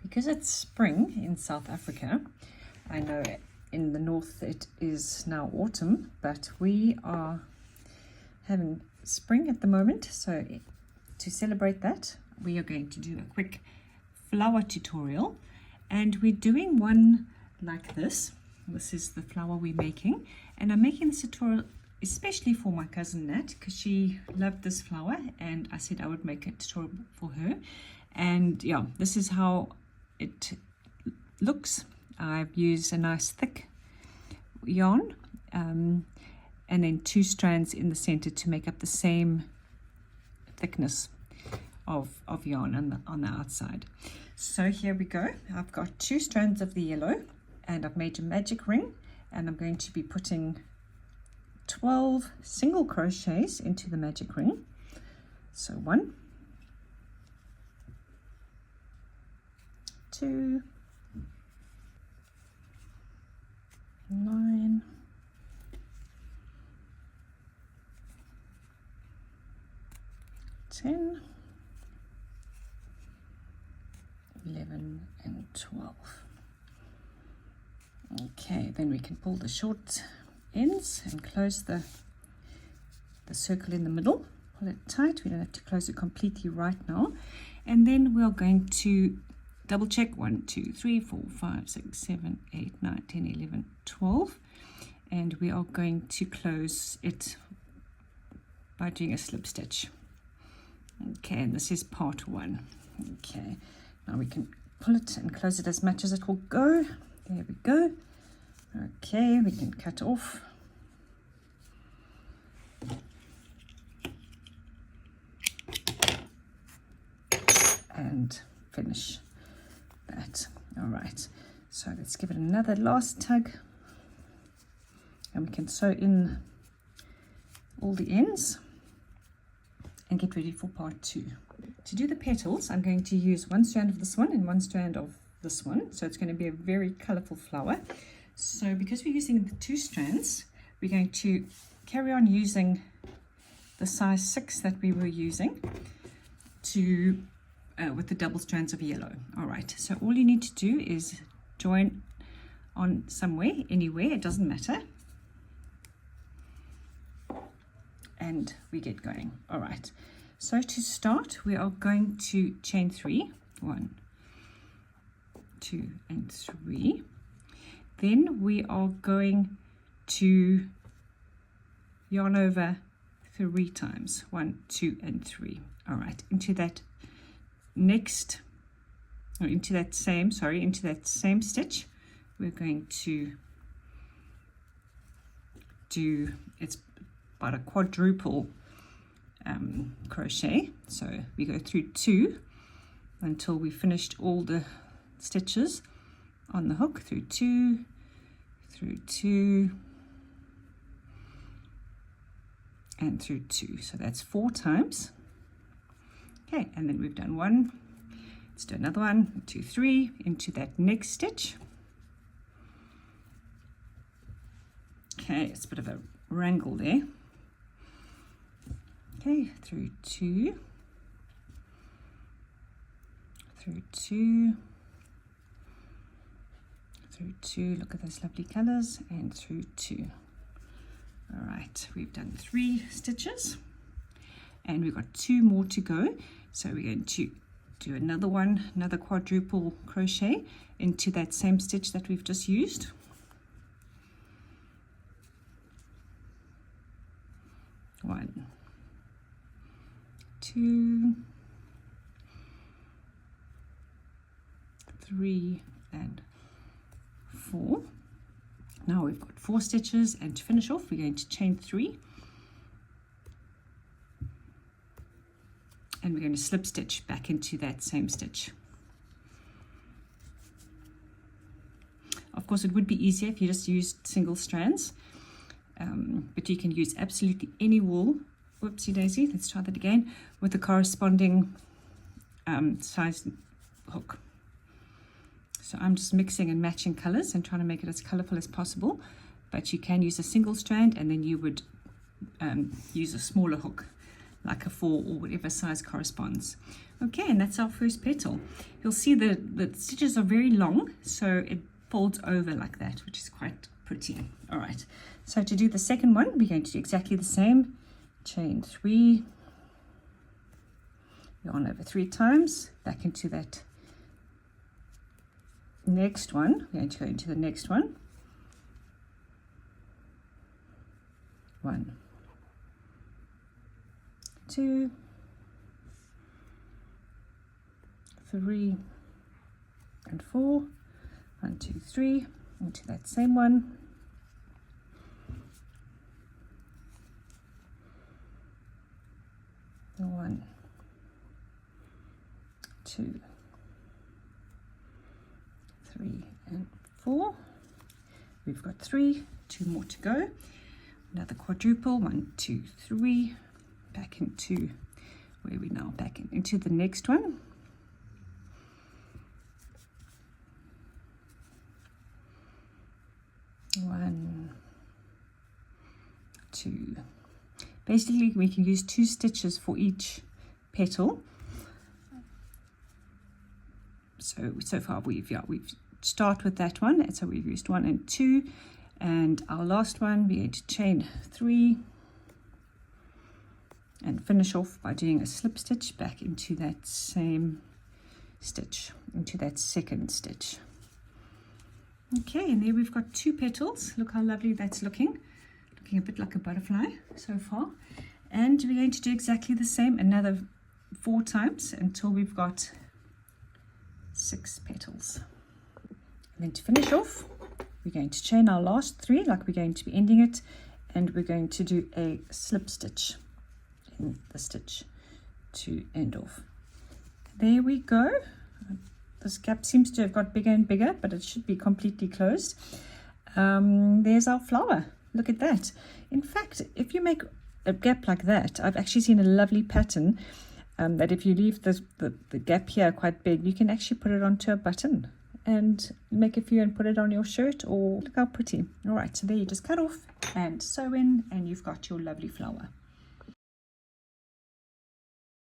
because it's spring in South Africa, I know in the north it is now autumn, but we are having spring at the moment. So to celebrate that, we are going to do a quick flower tutorial, and we're doing one like this. This is the flower we're making, and I'm making this tutorial especially for my cousin Nat because she loved this flower, and I said I would make a tutorial for her. And yeah, this is how it looks. I've used a nice thick yarn and then 2 strands in the center to make up the same thickness of yarn on the outside. So here we go. I've got 2 strands of the yellow, and I've made a magic ring, and I'm going to be putting 12 single crochets into the magic ring. So 1, 2, 9, 10, 11 and 12. Okay, then we can pull the short ends and close the circle in the middle. Pull it tight. We don't have to close it completely right now. And then we're going to double check 1, 2, 3, 4, 5, 6, 7, 8, 9, 10, 11, 12. And we are going to close it by doing a slip stitch. Okay, and this is part 1. Okay, now we can pull it and close it as much as it will go. There we go. Okay, we can cut off. And finish that. All right, so let's give it another last tug, and we can sew in all the ends and get ready for part 2. To do the petals, I'm going to use 1 strand of this one and 1 strand of this one, so it's going to be a very colorful flower. So because we're using the 2 strands, we're going to carry on using the size 6 that we were using to with the double strands of yellow. All right, so all you need to do is join on somewhere, anywhere, it doesn't matter, and we get going. All right, so to start, we are going to chain 3, 1, 2 and 3. Then we are going to yarn over 3 times, 1, 2 and 3. All right, into that next, or into that same stitch, we're going to do, it's about a quadruple crochet. So we go through 2 until we finished all the stitches on the hook, through 2, through 2 and through 2. So that's 4 times. Okay, and then we've done 1. Let's do another 1, 2, 3 into that next stitch. Okay, it's a bit of a wrangle there. Okay, through 2, through 2, through 2, look at those lovely colors, and through 2. All right, we've done 3 stitches, and we've got 2 more to go. So we're going to do another quadruple crochet into that same stitch that we've just used. One, 2, 3 and 4. Now we've got 4 stitches, and to finish off, we're going to chain 3. And we're going to slip stitch back into that same stitch. Of course, it would be easier if you just used single strands, but you can use absolutely any wool, whoopsie daisy, let's try that again, with the corresponding size hook. So I'm just mixing and matching colors and trying to make it as colorful as possible, but you can use a single strand, and then you would use a smaller hook like a 4 or whatever size corresponds. Okay, and that's our first petal. You'll see the stitches are very long, so it folds over like that, which is quite pretty. All right, so to do the second one, we're going to do exactly the same. Chain 3, yarn over 3 times, back into that next one. We're going to go into the next one. 1, 2, 3, and 4. 1, 2, 3, into that same one. 1, 2, 3, and 4. We've got 3, 2 more to go. Another quadruple, 1, 2, 3, back into where we now back into the next one. 1, 2. Basically, we can use 2 stitches for each petal. So far we've start with that one, and so we've used 1 and 2, and our last one we're going to chain 3 and finish off by doing a slip stitch back into that same stitch, into that second stitch. Okay, and there we've got 2 petals. Look how lovely that's looking a bit like a butterfly so far. And we're going to do exactly the same another 4 times until we've got 6 petals. And then to finish off, we're going to chain our last 3 like we're going to be ending it, and we're going to do a slip stitch in the stitch to end off. There we go. This gap seems to have got bigger and bigger, but it should be completely closed. There's our flower. Look at that. In fact, if you make a gap like that, I've actually seen a lovely pattern that if you leave the gap here quite big, you can actually put it onto a button and make a few and put it on your shirt, or look how pretty. All right, so there you just cut off and sew in, and you've got your lovely flower.